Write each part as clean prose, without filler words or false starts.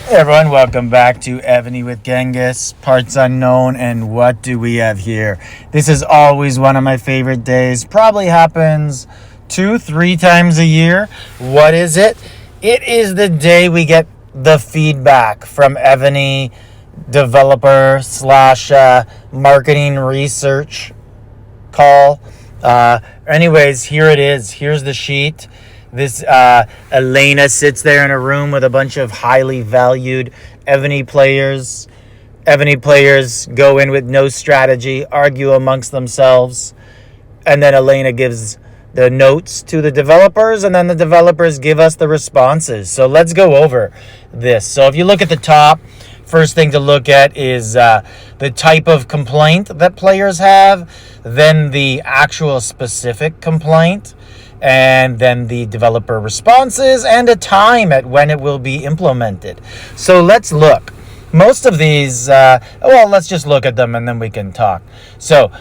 Hey everyone, welcome back to Evony with Genghis, Parts Unknown, and what do we have here? This is always one of my favorite days. Probably happens 2-3 times a year. What is it? It is the day we get the feedback from Evony Developer slash marketing research call. Anyways, here it is. Here's the sheet. This Elena sits there in a room with a bunch of highly valued Evony players. Evony players go in with no strategy, argue amongst themselves, and then Elena gives the notes to the developers, and then the developers give us the responses. So let's go over this. So if you look at the top, first thing to look at is the type of complaint that players have, then the actual specific complaint, and then the developer responses and a time at when it will be implemented. So let's look. Most of these, let's just look at them and then we can talk. So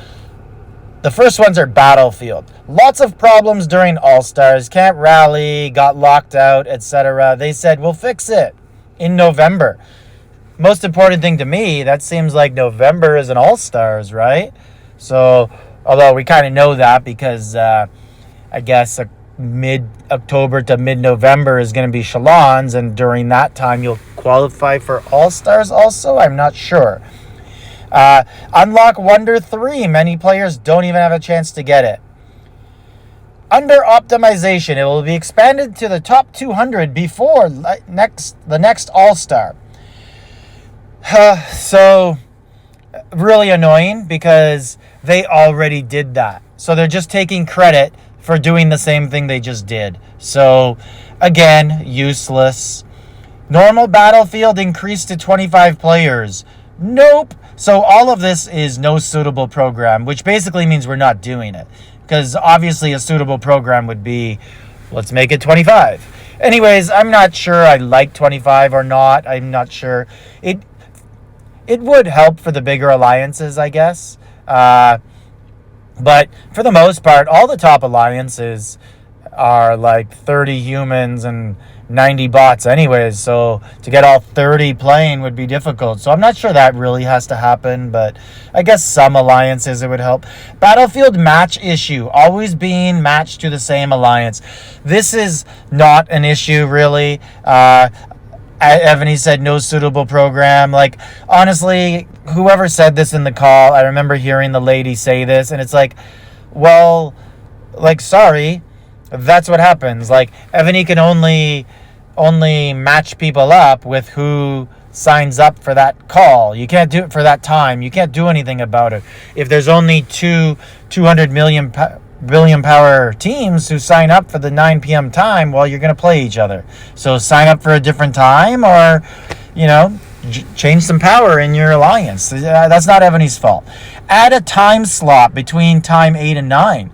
the first ones are Battlefield. Lots of problems during All-Stars, can't rally, got locked out, etc. They said, we'll fix it in November. Most important thing to me, that seems like November is an All-Stars, right? So, although we kind of know that because I guess mid-October to mid-November is going to be Shalons, and during that time you'll qualify for All-Stars also? I'm not sure. Unlock Wonder 3. Many players don't even have a chance to get it. Under optimization, it will be expanded to the top 200 before the next All-Star. So, really annoying because they already did that. So they're just taking credit for doing the same thing they just did. So, again, useless. Normal Battlefield increased to 25 players. Nope. So all of this is no suitable program, which basically means we're not doing it. Because obviously a suitable program would be, let's make it 25. Anyways, I'm not sure I like 25 or not. I'm not sure. It would help for the bigger alliances, I guess. But for the most part, all the top alliances are like 30 humans and 90 bots anyways. So to get all 30 playing would be difficult. So I'm not sure that really has to happen, but I guess some alliances it would help. Battlefield match issue, always being matched to the same alliance. This is not an issue really. Evony said no suitable program. Like, honestly, whoever said this in the call, I remember hearing the lady say this, and it's like, well, like, sorry, that's what happens. Like, Evony can only match people up with who signs up for that call. You can't do it for that time. You can't do anything about it. If there's only 200 billion power teams who sign up for the 9 p.m. time, well, you're going to play each other. So sign up for a different time or, change some power in your alliance. That's not Evony's fault. Add a time slot between time 8 and 9.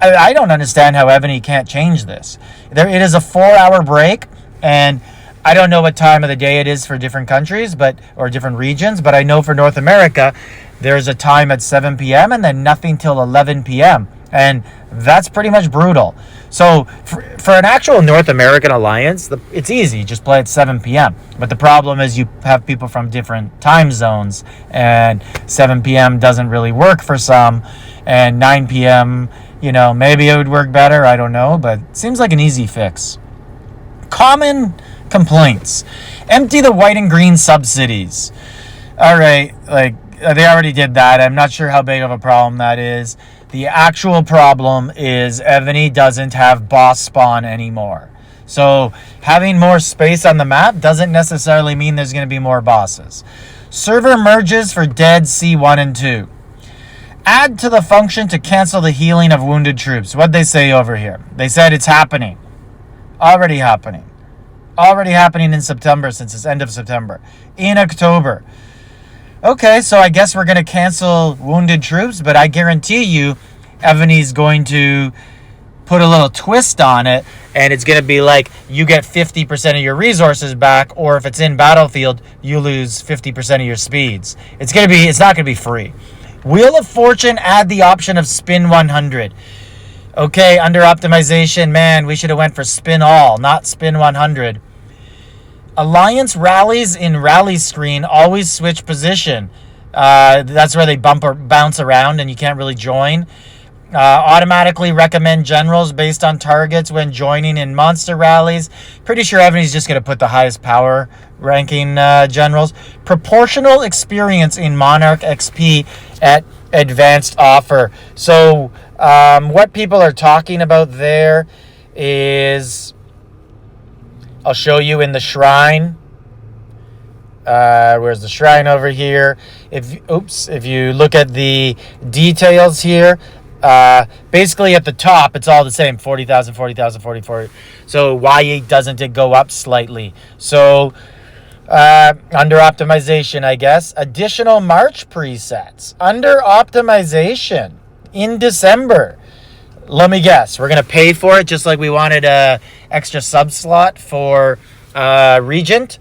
I don't understand how Evony can't change this. It is a 4-hour break, and I don't know what time of the day it is for different countries or different regions, but I know for North America, there's a time at 7 p.m. and then nothing till 11 p.m. And that's pretty much brutal. So for an actual North American alliance, it's easy. Just play at 7 p.m. But the problem is you have people from different time zones, and 7 p.m. doesn't really work for some, and 9 p.m., maybe it would work better. I don't know, but it seems like an easy fix. Common complaints. Empty the white and green subsidies. All right, they already did that. I'm not sure how big of a problem that is. The actual problem is Evony doesn't have boss spawn anymore. So having more space on the map doesn't necessarily mean there's going to be more bosses. Server merges for dead C1 and 2. Add to the function to cancel the healing of wounded troops. What'd they say over here? They said it's happening. Already happening. Already happening in September, since it's end of September. In October. Okay, so I guess we're going to cancel wounded troops, but I guarantee you Evony's going to put a little twist on it, and it's going to be like you get 50% of your resources back, or if it's in Battlefield, you lose 50% of your speeds. It's not going to be free. Wheel of Fortune, add the option of spin 100. Okay, under optimization, man, we should have went for spin all, not spin 100. Alliance rallies in rally screen always switch position. That's where they bounce around and you can't really join. Automatically recommend generals based on targets when joining in monster rallies. Pretty sure Evony's just going to put the highest power ranking generals. Proportional experience in Monarch XP at advanced offer. So what people are talking about there is, I'll show you in the shrine. Where's the shrine over here? If you look at the details here, basically at the top it's all the same, 40,000, 40,000, 44. So why doesn't it go up slightly? So under optimization, I guess, additional March presets under optimization in December. Let me guess, we're gonna pay for it just like we wanted a extra sub slot for Regent.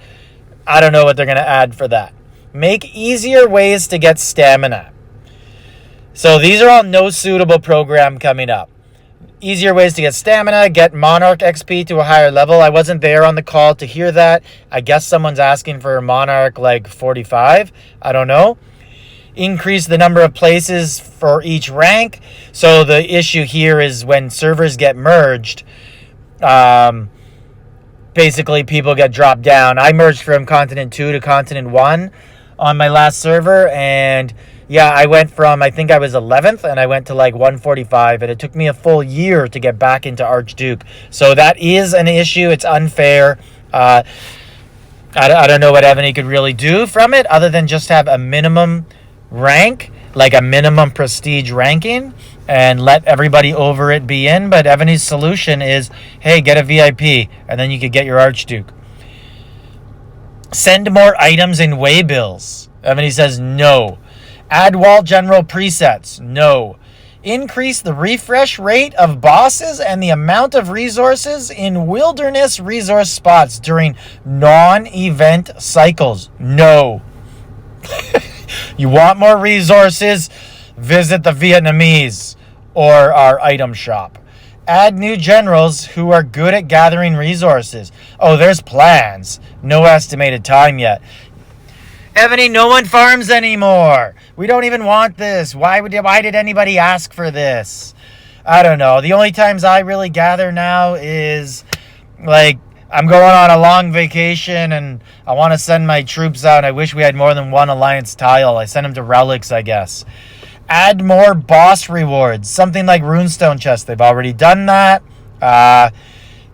I don't know what they're gonna add for that. Make easier ways to get stamina. So these are all no suitable program coming up. Easier ways to get stamina, get Monarch XP to a higher level. I wasn't there on the call to hear that. I guess someone's asking for Monarch like 45. I don't know. Increase the number of places for each rank. So the issue here is when servers get merged, basically people get dropped down. I merged from Continent 2 to Continent 1 on my last server, and yeah, I went from, I think I was 11th, and I went to like 145, and it took me a full year to get back into Archduke. So that is an issue. It's unfair. I don't know what Evony could really do from it other than just have a minimum rank, like a minimum prestige ranking, and let everybody over it be in. But Evony's solution is, hey, get a VIP, and then you could get your Archduke. Send more items in waybills. Evony says no. Add wall general presets. No. Increase the refresh rate of bosses and the amount of resources in wilderness resource spots during non-event cycles. No. You want more resources? Visit the Vietnamese or our item shop. Add new generals who are good at gathering resources. Oh, there's plans. No estimated time yet. Evony, no one farms anymore. We don't even want this. Why did anybody ask for this? I don't know. The only times I really gather now is like I'm going on a long vacation and I want to send my troops out. I wish we had more than one alliance tile. I send them to relics, I guess. Add more boss rewards. Something like runestone chest. They've already done that.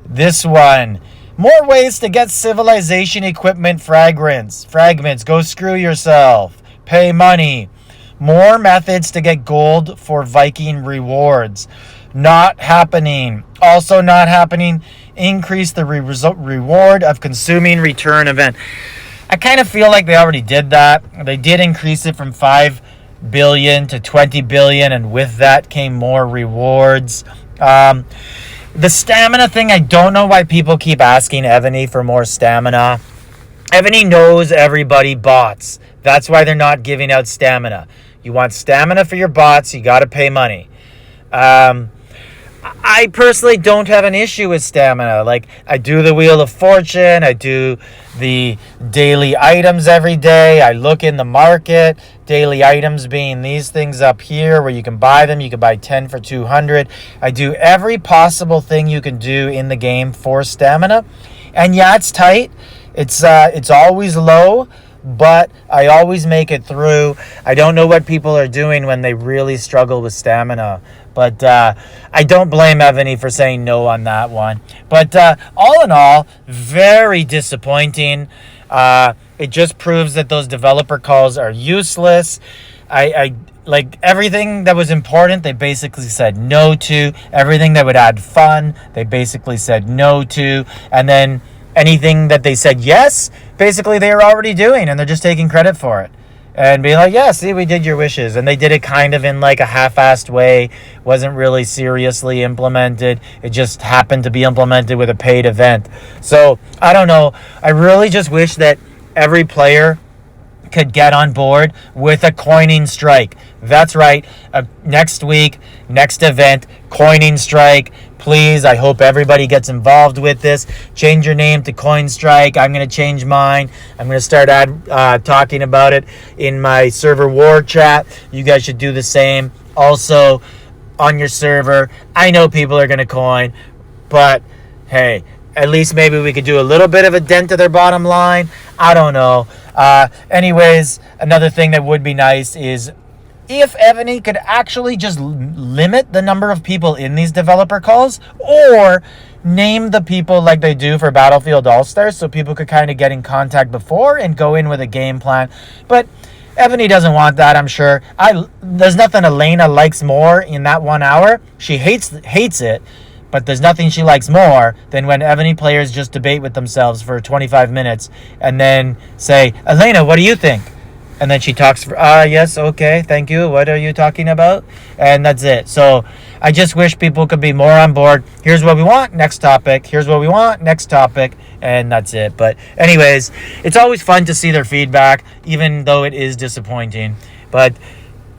This one. More ways to get civilization equipment fragments. Go screw yourself. Pay money. More methods to get gold for Viking rewards. Not happening. Also not happening. Increase the reward of consuming return event. I kind of feel like they already did that. They did increase it from 5 billion to 20 billion, and with that came more rewards. The stamina thing, I don't know why people keep asking Evony for more stamina. Evony knows everybody bots. That's why they're not giving out stamina. You want stamina for your bots, you got to pay money. I personally don't have an issue with stamina. Like, I do the Wheel of Fortune, I do the daily items every day, I look in the market, daily items being these things up here where you can buy them, you can buy 10 for 200. I do every possible thing you can do in the game for stamina. And yeah, it's tight. It's always low, but I always make it through. I don't know what people are doing when they really struggle with stamina. But I don't blame Evony for saying no on that one. But all in all, very disappointing. It just proves that those developer calls are useless. I like everything that was important, they basically said no to. Everything that would add fun, they basically said no to. And then anything that they said yes, basically they were already doing, and they're just taking credit for it. And being like, yeah, see, we did your wishes. And they did it kind of in like a half-assed way. Wasn't really seriously implemented. It just happened to be implemented with a paid event. So, I don't know. I really just wish that every player could get on board with a coining strike. That's right. Next week, next event, coining strike. Please, I hope everybody gets involved with this. Change your name to Coin Strike. I'm going to change mine. I'm going to start talking about it in my server war chat. You guys should do the same. Also, on your server, I know people are going to coin, but hey, at least maybe we could do a little bit of a dent to their bottom line. I don't know. Anyways, another thing that would be nice is if Evony could actually just limit the number of people in these developer calls, or name the people like they do for Battlefield All-Stars, so people could kind of get in contact before and go in with a game plan. But Evony doesn't want that, I'm sure. There's nothing Elena likes more in that 1 hour. She hates it, but there's nothing she likes more than when Evony players just debate with themselves for 25 minutes and then say, Elena, what do you think? And then she talks for, yes, okay, thank you. What are you talking about? And that's it. So I just wish people could be more on board. Here's what we want, next topic. Here's what we want, next topic. And that's it. But anyways, it's always fun to see their feedback, even though it is disappointing. But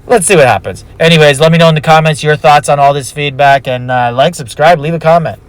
let's see what happens. Anyways, let me know in the comments your thoughts on all this feedback. And like, subscribe, leave a comment.